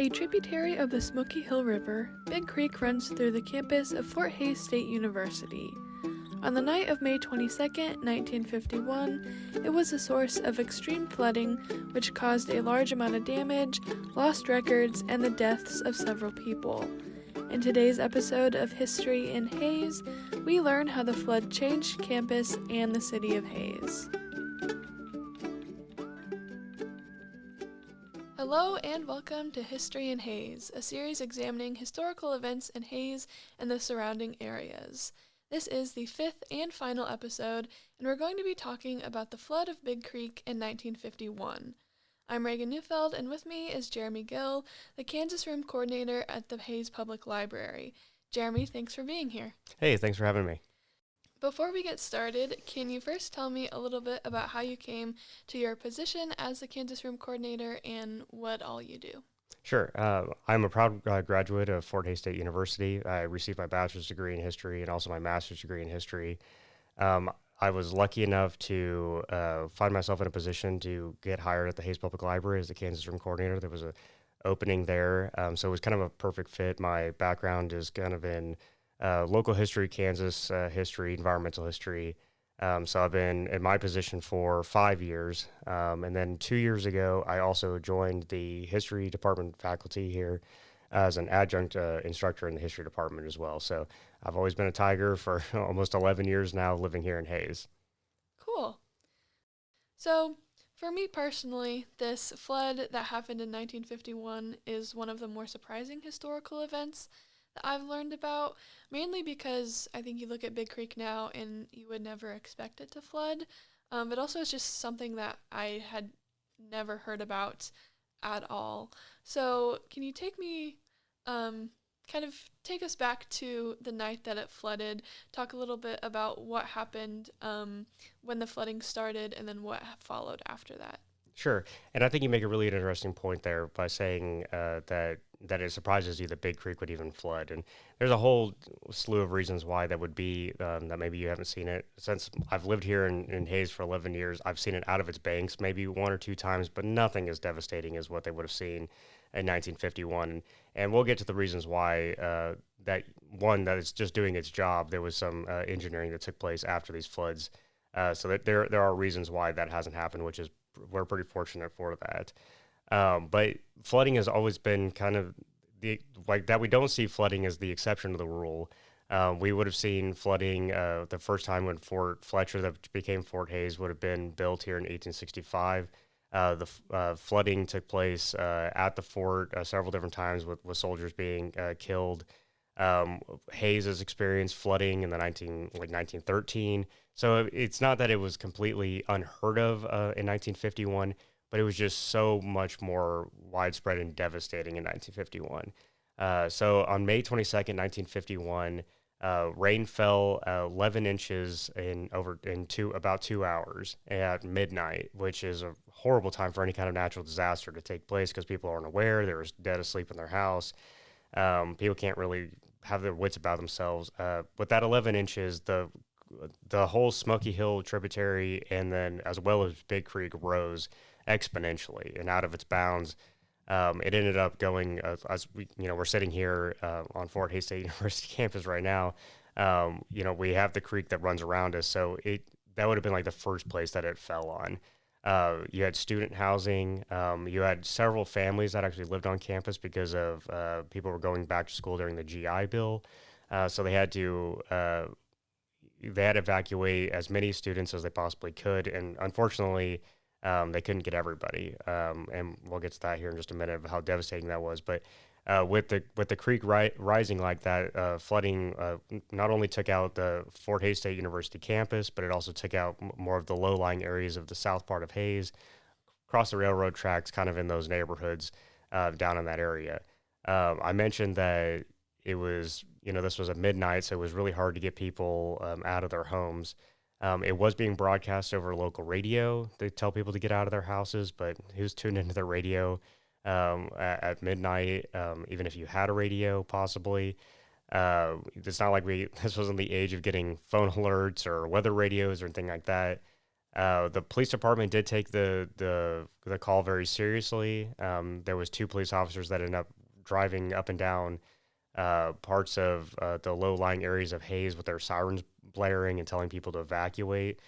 A tributary of the Smoky Hill River, Big Creek runs through the campus of Fort Hays State University. On the night of May 22, 1951, it was a source of extreme flooding which caused a large amount of damage, lost records, and the deaths of several people. In today's episode of History in Hays, we learn how the flood changed campus and the city of Hays. Hello and welcome to History in Hays, a series examining historical events in Hays and the surrounding areas. This is the fifth and final episode, and we're going to be talking about the flood of Big Creek in 1951. I'm Reagan Neufeld, and with me is Jeremy Gill, the Kansas Room Coordinator at the Hays Public Library. Jeremy, thanks for being here. Hey, thanks for having me. Before we get started, can you first tell me a little bit about how you came to your position as the Kansas Room Coordinator and what all you do? Sure. I'm a proud graduate of Fort Hays State University. I received my bachelor's degree in history and also my master's degree in history. I was lucky enough to find myself in a position to get hired at the Hays Public Library as the Kansas Room Coordinator. There was an opening there, so it was kind of a perfect fit. My background is kind of in local history, Kansas history, environmental history. So I've been in my position for 5 years. And then 2 years ago, I also joined the history department faculty here as an adjunct instructor in the history department as well. So I've always been a Tiger for almost 11 years now, living here in Hays. Cool. So for me personally, this flood that happened in 1951 is one of the more surprising historical events that I've learned about, mainly because I think you look at Big Creek now and you would never expect it to flood, but also it's just something that I had never heard about at all. So can you take me, take us back to the night that it flooded, talk a little bit about what happened when the flooding started and then what followed after that? Sure. And I think you make a really interesting point there by saying that it surprises you that Big Creek would even flood. And there's a whole slew of reasons why that would be, that maybe you haven't seen it. Since I've lived here in Hays for 11 years, I've seen it out of its banks maybe one or two times, but nothing as devastating as what they would have seen in 1951. And we'll get to the reasons why that it's just doing its job. There was some engineering that took place after these floods. So that there are reasons why that hasn't happened, which is we're pretty fortunate for that. But flooding has always been kind of that we don't see flooding as the exception to the rule. We would have seen flooding the first time when Fort Fletcher, that became Fort Hays, would have been built here in 1865. The flooding took place at the fort several different times with soldiers being killed. Hays has experienced flooding in the 1913. So it's not that it was completely unheard of in 1951, but it was just so much more widespread and devastating in 1951. So on May 22nd, 1951, rain fell 11 inches in about 2 hours at midnight, which is a horrible time for any kind of natural disaster to take place because people aren't aware. They're dead asleep in their house. People can't really have their wits about themselves. With that 11 inches, the whole Smoky Hill tributary and then as well as Big Creek rose exponentially and out of its bounds. It ended up going as we're sitting here on Fort Hays State University campus right now. We have the creek that runs around us, so that would have been like the first place that it fell on. You had student housing. You had several families that actually lived on campus because of people were going back to school during the GI Bill. So they had to evacuate as many students as they possibly could. And unfortunately, they couldn't get everybody. And we'll get to that here in just a minute of how devastating that was. But with the creek rising like that, flooding not only took out the Fort Hays State University campus, but it also took out more of the low-lying areas of the south part of Hays, across the railroad tracks, kind of in those neighborhoods down in that area. I mentioned that it was, this was at midnight, so it was really hard to get people out of their homes. It was being broadcast over local radio. They tell people to get out of their houses, but who's tuned into their radio at midnight, even if you had a radio, possibly. It's not like this wasn't the age of getting phone alerts or weather radios or anything like that. The police department did take the call very seriously. There was two police officers that ended up driving up and down parts of the low-lying areas of Hayes with their sirens blaring and telling people to evacuate,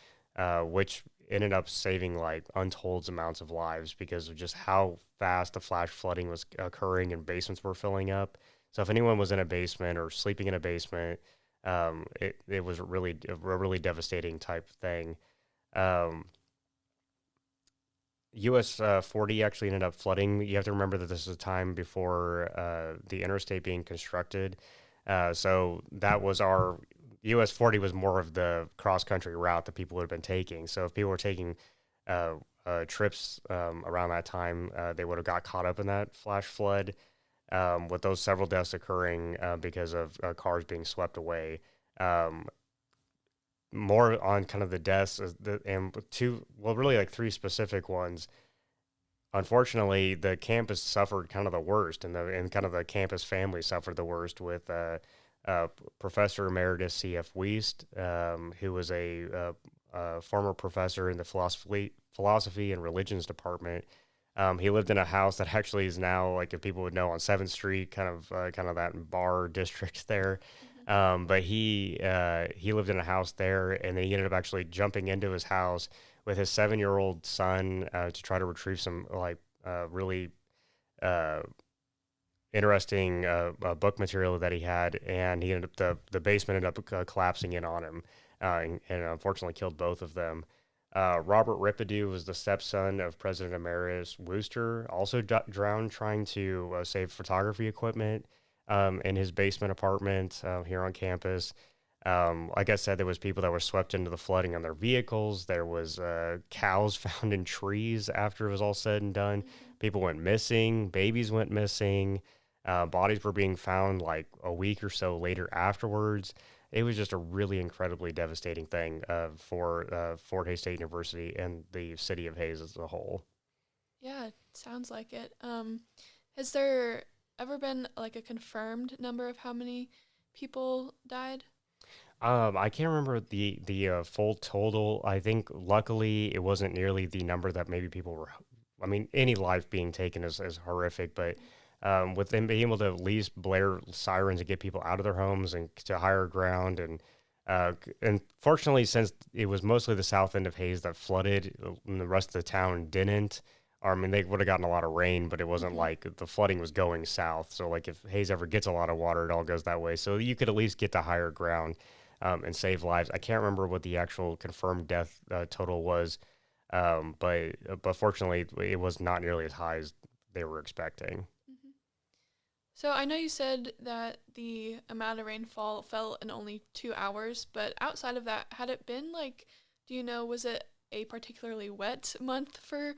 which ended up saving like untold amounts of lives because of just how fast the flash flooding was occurring and basements were filling up. So if anyone was in a basement or sleeping in a basement, it was really a really devastating type thing. Um, US 40 actually ended up flooding. You have to remember that this is a time before the interstate being constructed. So that was our US 40 was more of the cross country route that people would have been taking. So if people were taking uh, trips around that time, they would have got caught up in that flash flood with those several deaths occurring because of cars being swept away. Um, More on kind of the deaths and two, well, really like three specific ones. Unfortunately, the campus suffered kind of the worst, and kind of the campus family suffered the worst with Professor Emeritus C.F. Wiest, who was a former professor in the philosophy and religions department. He lived in a house that actually is now, like, if people would know, on Seventh Street, kind of that bar district there. Hmm. But he lived in a house there, and then he ended up actually jumping into his house with his 7-year-old son to try to retrieve some like really uh, interesting book material that he had, and he ended up the basement ended up collapsing in on him, and unfortunately killed both of them. Robert Ripidew was the stepson of President Emeritus Wooster, also drowned trying to save photography equipment in his basement apartment here on campus. Like I said, there was people that were swept into the flooding on their vehicles. There was cows found in trees after it was all said and done. People went missing. Babies went missing. Bodies were being found like a week or so later afterwards. It was just a really incredibly devastating thing for Fort Hays State University and the city of Hays as a whole. Yeah, it sounds like it. Has there ever been like a confirmed number of how many people died? I can't remember the full total. I think luckily it wasn't nearly the number that maybe people were. I mean, any life being taken is horrific, but with them being able to at least blare sirens and get people out of their homes and to higher ground, and fortunately, since it was mostly the south end of Hayes that flooded, and the rest of the town didn't. Or, I mean, they would have gotten a lot of rain, but it wasn't Mm-hmm. like the flooding was going south. So, like, if Hayes ever gets a lot of water, it all goes that way. So you could at least get to higher ground and save lives. I can't remember what the actual confirmed death total was, but fortunately, it was not nearly as high as they were expecting. Hmm. So I know you said that the amount of rainfall fell in only 2 hours, but outside of that, had it been like, do you know, was it a particularly wet month for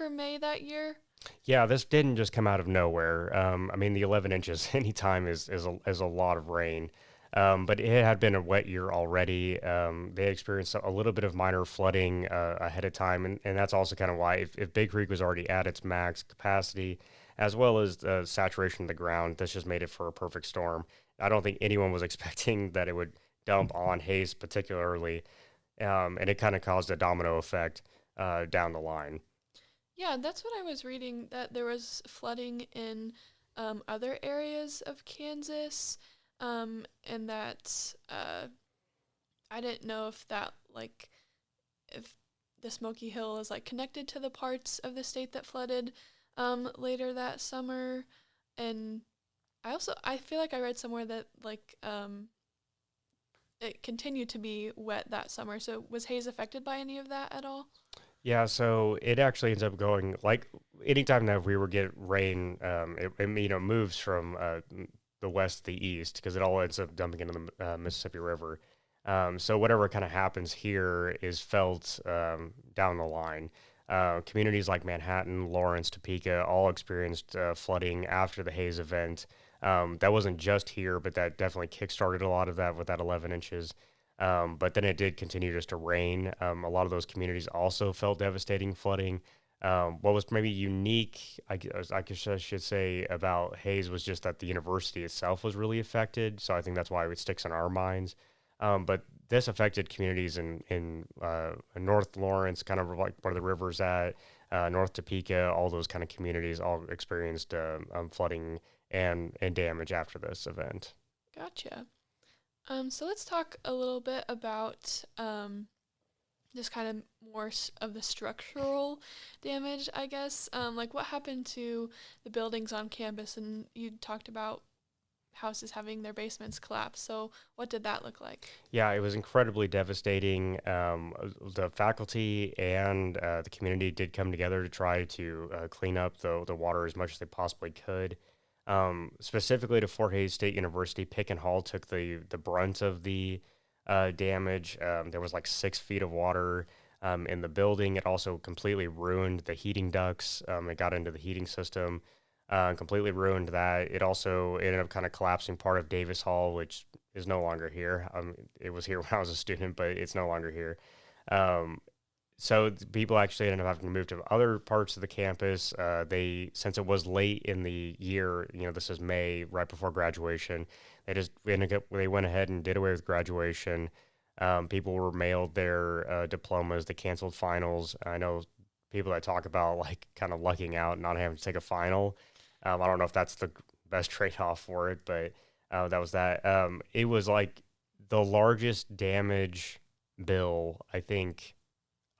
May that year? Yeah, this didn't just come out of nowhere. I mean, the 11 inches anytime is a lot of rain. But it had been a wet year already. They experienced a little bit of minor flooding ahead of time, and that's also kind of why if Big Creek was already at its max capacity, as well as saturation of the ground, this just made it for a perfect storm. I don't think anyone was expecting that it would dump on Hayes particularly, and it kind of caused a domino effect down the line. Yeah, that's what I was reading, that there was flooding in other areas of Kansas, and that I didn't know if that like if the Smoky Hill is like connected to the parts of the state that flooded later that summer. And I feel like I read somewhere that like it continued to be wet that summer. So was Hayes affected by any of that at all? Yeah, so it actually ends up going like anytime that we were get rain, it moves from the west to the east because it all ends up dumping into the Mississippi River. So whatever kind of happens here is felt down the line. Communities like Manhattan, Lawrence, Topeka all experienced flooding after the Hayes event. That wasn't just here, but that definitely kickstarted a lot of that with that 11 inches. But then it did continue just to rain. A lot of those communities also felt devastating flooding. What was maybe unique, I guess I should say, about Hayes was just that the university itself was really affected. So I think that's why it sticks in our minds. But this affected communities in North Lawrence, kind of like where the river's at, North Topeka, all those kind of communities all experienced flooding and damage after this event. Gotcha. So let's talk a little bit about just kind of more of the structural damage, I guess. Like what happened to the buildings on campus, and you talked about houses having their basements collapse. So what did that look like? Yeah, it was incredibly devastating. The faculty and the community did come together to try to clean up the water as much as they possibly could. Specifically to Fort Hays State University, Pick and Hall took the brunt of the damage. There was like 6 feet of water in the building. It also completely ruined the heating ducts. It got into the heating system, completely ruined that. It also ended up kind of collapsing part of Davis Hall, which is no longer here. It was here when I was a student, but it's no longer here. Um, so people actually ended up having to move to other parts of the campus. Since it was late in the year, this is May, right before graduation, they went ahead and did away with graduation. People were mailed their diplomas. They canceled finals. I know people that talk about like kind of lucking out, not having to take a final. I don't know if that's the best trade off for it, but that was that. It was like the largest damage bill, I think,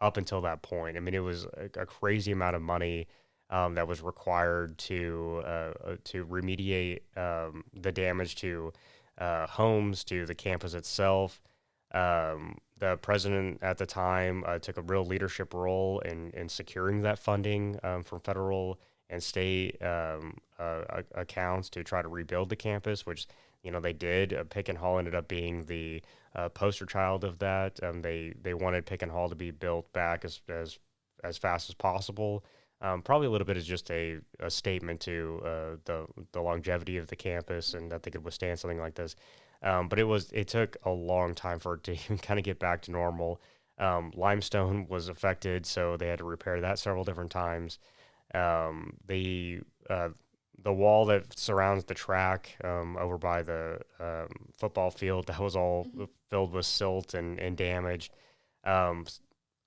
up until that point. I mean, it was a crazy amount of money that was required to remediate the damage to homes, to the campus itself. The president at the time took a real leadership role in securing that funding from federal and state accounts to try to rebuild the campus, which they did. Pick and Hall ended up being the poster child of that. They wanted Pick and Hall to be built back as fast as possible. Probably a little bit is just a statement to the longevity of the campus and that they could withstand something like this. But it took a long time for it to even kind of get back to normal. Limestone was affected, so they had to repair that several different times. The wall that surrounds the track over by the football field, that was all Mm-hmm. filled with silt and damaged. Um,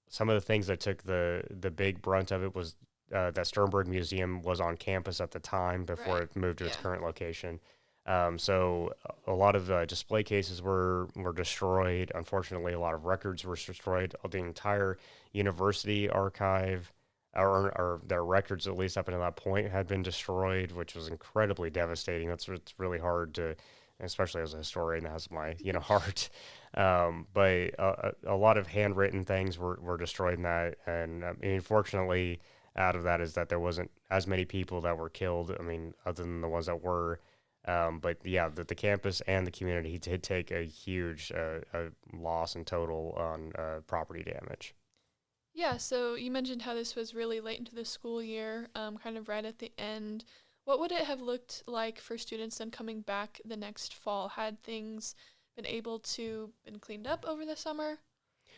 some of the things that took the big brunt of it was that Sternberg Museum was on campus at the time before Right. it moved to its Yeah. current location. So a lot of display cases were destroyed. Unfortunately, a lot of records were destroyed. The entire university archive, or their records, at least up until that point, had been destroyed, which was incredibly devastating. It's really hard to, especially as a historian, that has my heart. But a lot of handwritten things were destroyed in that, and unfortunately, out of that is that there wasn't as many people that were killed. I mean, other than the ones that were. But yeah, the campus and the community did take a huge loss in total on property damage. Yeah, so you mentioned how this was really late into the school year, kind of right at the end. What would it have looked like for students then coming back the next fall? Had things been able to been cleaned up over the summer?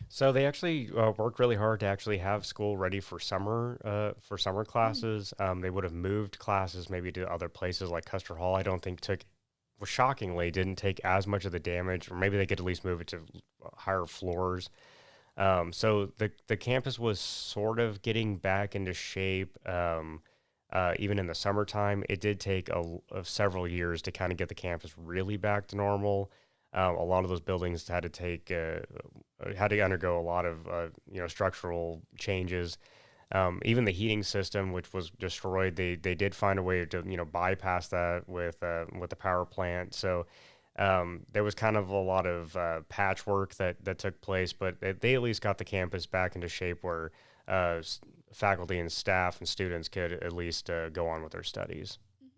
So they actually worked really hard to actually have school ready for summer Mm. classes. They would have moved classes maybe to other places like Custer Hall. I don't think took, well, shockingly, didn't take as much of the damage, or maybe they could at least move it to higher floors. So the campus was sort of getting back into shape. Even in the summertime, it did take several years to kind of get the campus really back to normal. A lot of those buildings had to undergo a lot of structural changes. Even the heating system, which was destroyed, they did find a way to bypass that with the power plant. So there was kind of a lot of patchwork that took place, but they at least got the campus back into shape where faculty and staff and students could at least go on with their studies. Mhm.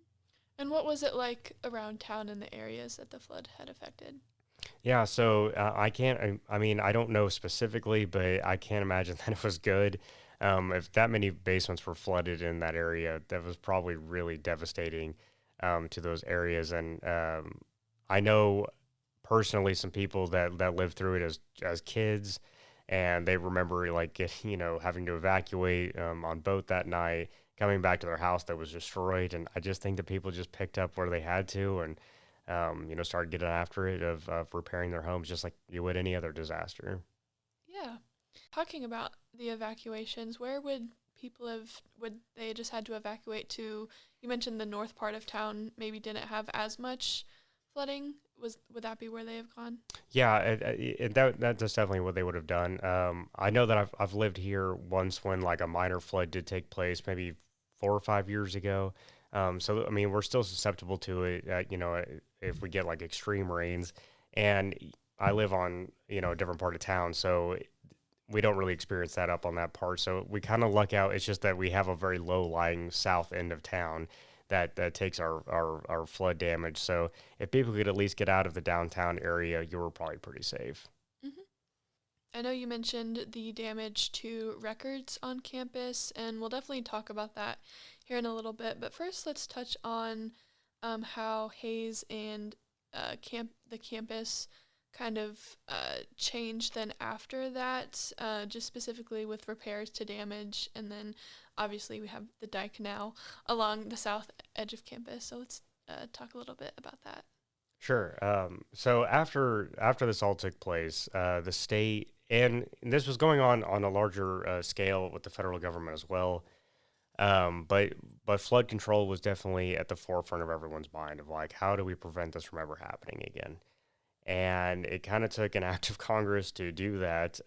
And what was it like around town in the areas that the flood had affected? Yeah, so I can't. I mean, I don't know specifically, but I can't imagine that it was good. If that many basements were flooded in that area, that was probably really devastating to those areas. And I know personally some people that lived through it as kids, and they remember like having to evacuate on boat that night, coming back to their house that was destroyed. And I just think that people just picked up where they had to, and started getting after it of repairing their homes just like you would any other disaster. Yeah. Talking about the evacuations, where would people have, would they just had to evacuate to, you mentioned the north part of town maybe didn't have as much flooding. Would that be where they have gone? Yeah, that's definitely what they would have done. I know that I've lived here once when like a minor flood did take place, maybe 4 or 5 years ago. So I mean, we're still susceptible to it. If we get like extreme rains, and I live on a different part of town, so we don't really experience that up on that part. So we kind of luck out. It's just that we have a very low lying south end of town that takes our flood damage. So if people could at least get out of the downtown area, you were probably pretty safe. Hmm. I know you mentioned the damage to records on campus, and we'll definitely talk about that here in a little bit. But first, let's touch on how Hayes and the campus kind of changed then after that, just specifically with repairs to damage, and then obviously we have the dike now along the south edge of campus. So let's talk a little bit about that. Sure. So after this all took place, the state and this was going on a larger scale with the federal government as well. But flood control was definitely at the forefront of everyone's mind of like, how do we prevent this from ever happening again? And it kind of took an act of Congress to do that.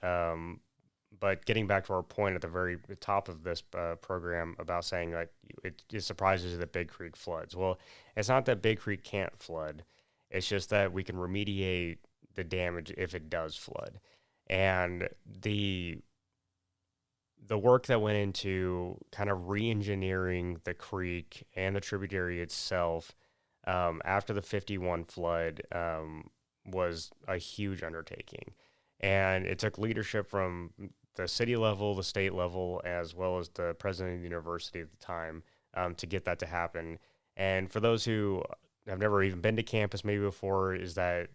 But getting back to our point at the very top of this program about saying like it surprises you that Big Creek floods. Well, it's not that Big Creek can't flood. It's just that we can remediate the damage if it does flood. And the work that went into kind of re-engineering the creek and the tributary itself after the 51 flood was a huge undertaking. And it took leadership from the city level, the state level, as well as the president of the university at the time to get that to happen. And for those who have never even been to campus maybe before, is that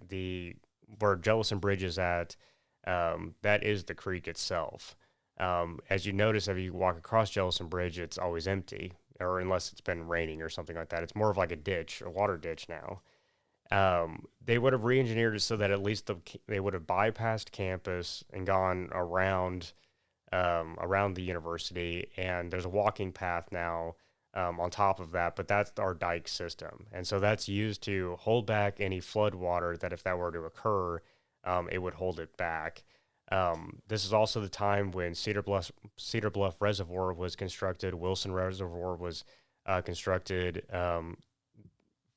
where Jellison Bridge is at, that is the creek itself. As you notice, if you walk across Jellison Bridge, it's always empty, or unless it's been raining or something like that. It's more of like a ditch, a water ditch now. They would have re-engineered it so that at least they would have bypassed campus and gone around the university, and there's a walking path now on top of that, but that's our dike system, and so that's used to hold back any flood water that if that were to occur, it would hold it back. This is also the time when Cedar Bluff Reservoir was constructed. Wilson Reservoir was constructed.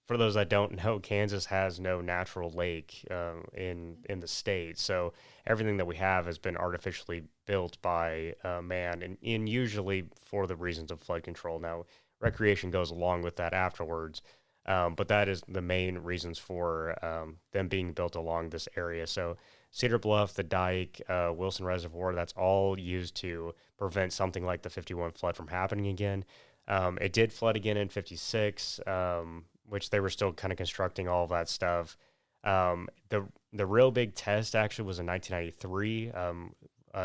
For those that don't know, Kansas has no natural lake in the state, so everything that we have has been artificially built by man, and usually for the reasons of flood control. Now, recreation goes along with that afterwards, but that is the main reasons for them being built along this area. So Cedar Bluff, the dike, Wilson Reservoir, that's all used to prevent something like the 51 flood from happening again. It did flood again in 56, which they were still kind of constructing all of that stuff. The real big test actually was in 1993.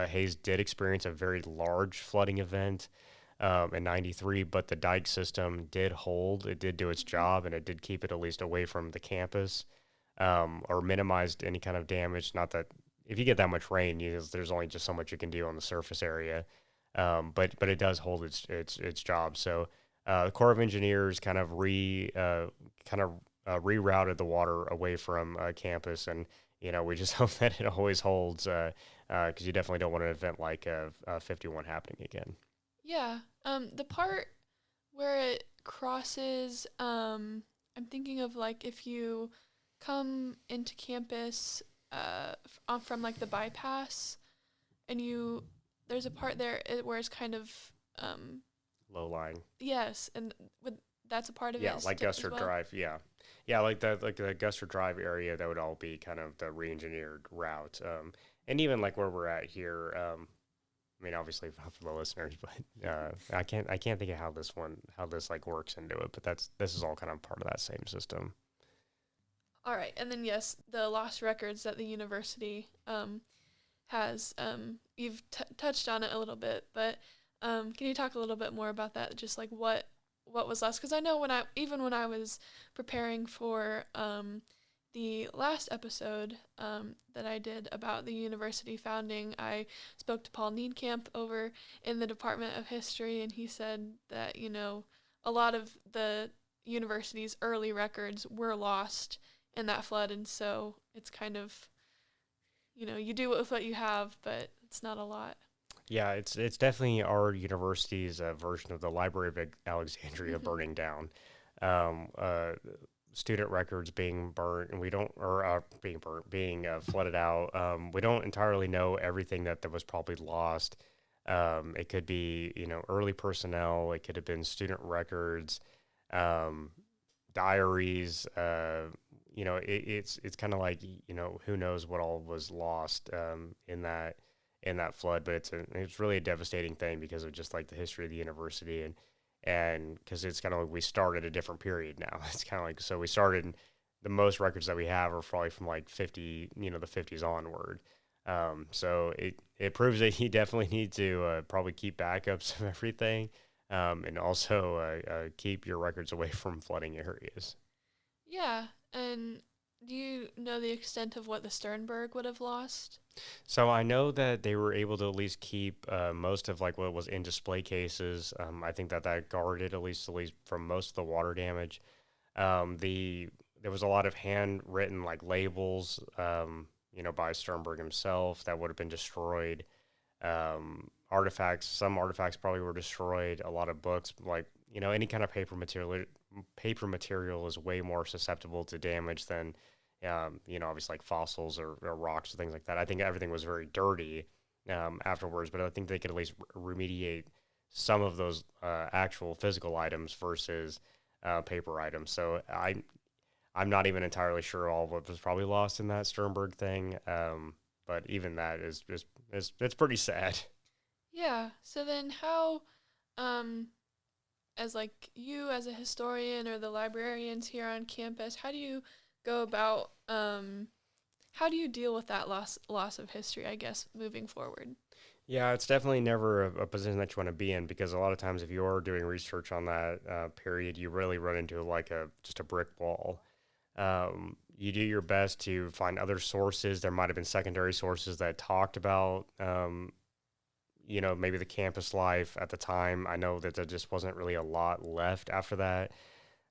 Hayes did experience a very large flooding event in 93, but the dike system did hold. It did do its job, and it did keep it at least away from the campus or minimized any kind of damage. Not that if you get that much rain, there's only just so much you can do on the surface area, but it does hold its job. So the Corps of Engineers kind of rerouted the water away from campus, and we just hope that it always holds because you definitely don't want an event like 51 happening again. Yeah. The part where it crosses, I'm thinking of like if you come into campus from like the bypass, and there's a part there where it's kind of Low lying. yes, and with that's a part of it Yeah, like as Guster well. Drive. Yeah, like the Guster Drive area. That would all be kind of the re-engineered route. And even like where we're at here. I mean, obviously for the listeners, but I can't think of how this like works into it. But this is all kind of part of that same system. All right, and then yes, the lost records that the university has. You've touched on it a little bit, but can you talk a little bit more about that? Just like what what was lost, because I know when I was preparing for the last episode that I did about the university founding, I spoke to Paul Nienkamp over in the Department of History, and he said that, a lot of the university's early records were lost in that flood, and so it's kind of, you do with what you have, but it's not a lot. Yeah, it's definitely our university's version of the Library of Alexandria Mm-hmm. burning down. Um, uh, Student records being burnt, and we don't, or being burnt, being flooded out. We don't entirely know everything that was probably lost. It could be, early personnel. It could have been student records, um, diaries. It's kind of like, who knows what all was lost in that flood, but it's really a devastating thing because of just like the history of the university, and because it's kind of like we start at a different period now. It's kind of like, so we started, the most records that we have are probably from like 50, the 50s onward. So it proves that you definitely need to probably keep backups of everything, and also keep your records away from flooding areas. Yeah, and do you know the extent of what the Sternberg would have lost? So I know that they were able to at least keep most of like what was in display cases. I think that guarded at least from most of the water damage. There was a lot of handwritten like labels, by Sternberg himself that would have been destroyed. Some artifacts probably were destroyed. A lot of books, like any kind of paper material is way more susceptible to damage than, obviously like fossils or rocks or things like that. I think everything was very dirty afterwards, but I think they could at least remediate some of those actual physical items versus paper items. So I'm not even entirely sure all what was probably lost in that Sternberg thing. But even that is just it's pretty sad. Yeah. So then how um as like you as a historian or the librarians here on campus, how do you go about how do you deal with that loss of history, I guess, moving forward? Yeah, it's definitely never a position that you want to be in because a lot of times if you're doing research on that period, you really run into like just a brick wall. You do your best to find other sources. There might have been secondary sources that talked about, maybe the campus life at the time. I know that there just wasn't really a lot left after that.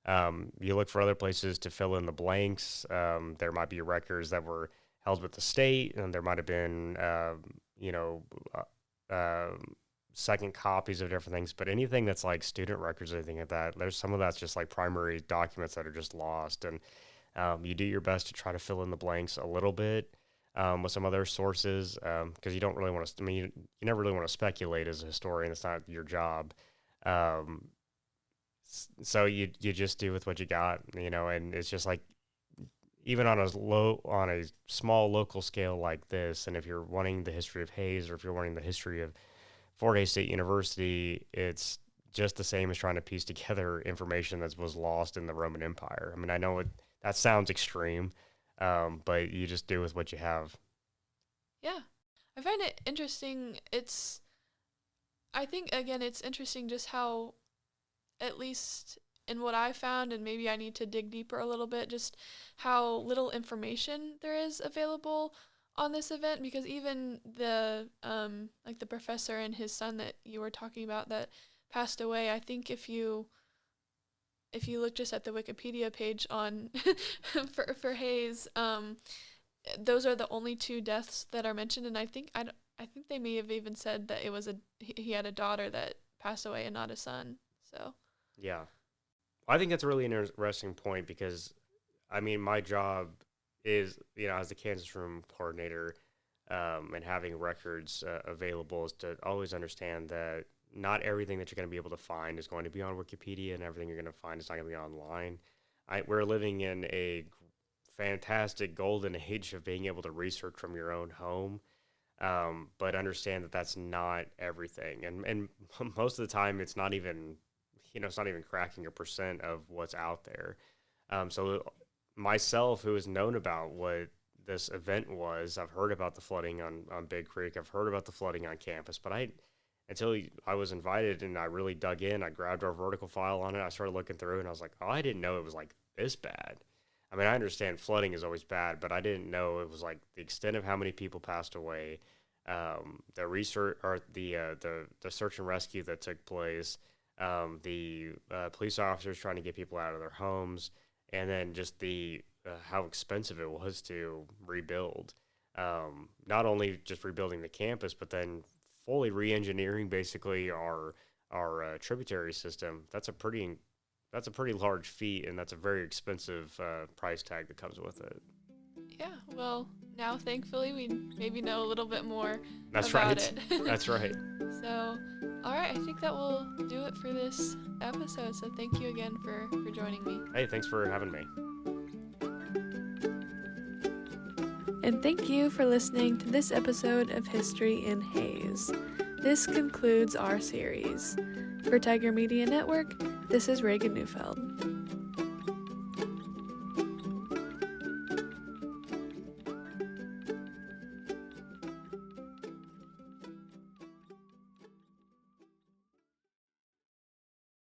You look for other places to fill in the blanks. There might be records that were held with the state, and there might have been, you know, second copies of different things. But anything that's like student records or anything like that, there's some of that's just like primary documents that are just lost, and you do your best to try to fill in the blanks a little bit. With some other sources, because you don't really want to. I mean, you never really want to speculate as a historian. It's not your job. Um, so you just do with what you got, and it's just like even on a small local scale like this, and if you're wanting the history of Hayes or if you're wanting the history of Fort Hays State University, it's just the same as trying to piece together information that was lost in the Roman Empire. I mean, I know that sounds extreme, but you just do with what you have. Yeah. I find it interesting. I think, again, it's interesting just how, at least in what I found, and maybe I need to dig deeper a little bit, just how little information there is available on this event, because even like the professor and his son that you were talking about that passed away, I think if you look just at the Wikipedia page on for Hayes, those are the only two deaths that are mentioned, and I think they may have even said that he had a daughter that passed away and not a son. So Yeah, I think that's a really interesting point because, I mean, my job is, as the Kansas Room coordinator, and having records available is to always understand that not everything that you're going to be able to find is going to be on Wikipedia, and everything you're going to find is not going to be online. We're living in a fantastic golden age of being able to research from your own home, but understand that that's not everything, and most of the time it's not even cracking a percent of what's out there. So myself, who has known about what this event was, I've heard about the flooding on Big Creek. I've heard about the flooding on campus, but I until I was invited and I really dug in. I grabbed our vertical file on it. I started looking through and I was like, oh, I didn't know it was like this bad. I mean, I understand flooding is always bad, but I didn't know it was like the extent of how many people passed away, the research or the search and rescue that took place, the police officers trying to get people out of their homes, and then just the how expensive it was to rebuild. Not only just rebuilding the campus, but then fully re-engineering basically our tributary system. That's a pretty large feat, and that's a very expensive price tag that comes with it. Yeah, well, now thankfully we maybe know a little bit more That's about right. it. That's right. So, all right, I think that will do it for this episode. So thank you again for joining me. Hey, thanks for having me. And thank you for listening to this episode of History in Haze. This concludes our series. For Tiger Media Network, this is Reagan Neufeld.